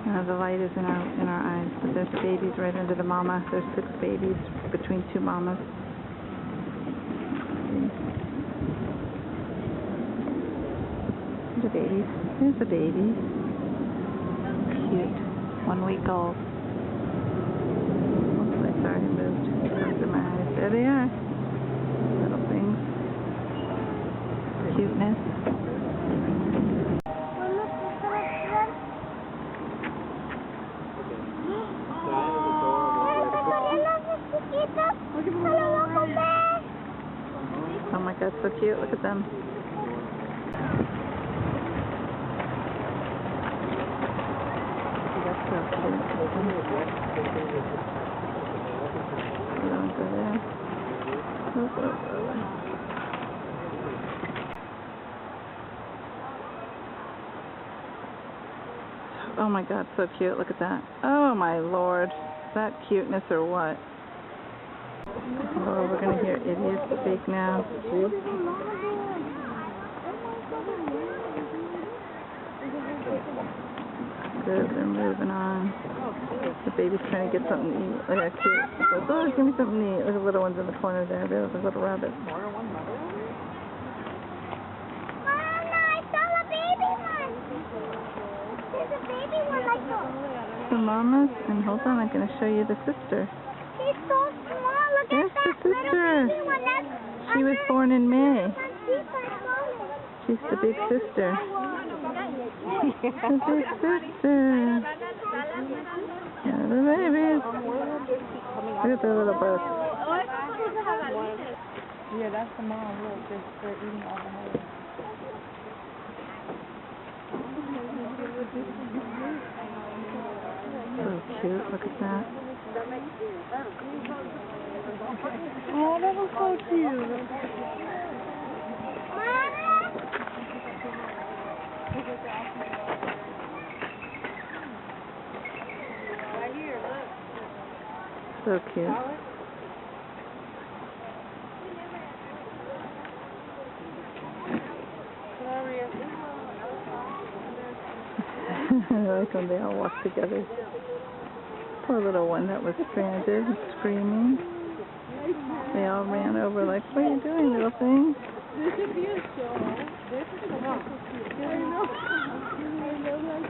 The light is in our eyes, but there's the babies right under the mama. There's 6 babies between 2 mamas. The babies. There's the baby. Cute. 1 week old. Oops, I sorry, moved. Close my eyes. There they are. Little things. Cuteness. Oh my god, so cute. Look at them. That's so cute. Don't go there. Oh my god, so cute. Look at that. Oh my lord. Is that cuteness or what? Oh, we're going to hear Idiots speak now. Good, they're moving on. The baby's trying to get something to eat. Look how cute. She goes, oh, give me something to eat. Look at the little ones in the corner there. There's a little rabbit. Mama, I saw a baby one. There's a baby one like that. The mamas, and hold on, I'm going to show you the sister. She's so small. Look There's at that the sister. little baby one. She was born in May. She's the big sister. The big sister. Yeah, the babies. Look at the little bugs. Yeah, that's the mom. Look, they're eating all the hay. So cute. Look at that. Oh, that was so cute. So cute. I like when they all walk together. Poor little one that was stranded and screaming. They all ran over like, what are you doing, little thing? This should be a show. This is so cute. I know.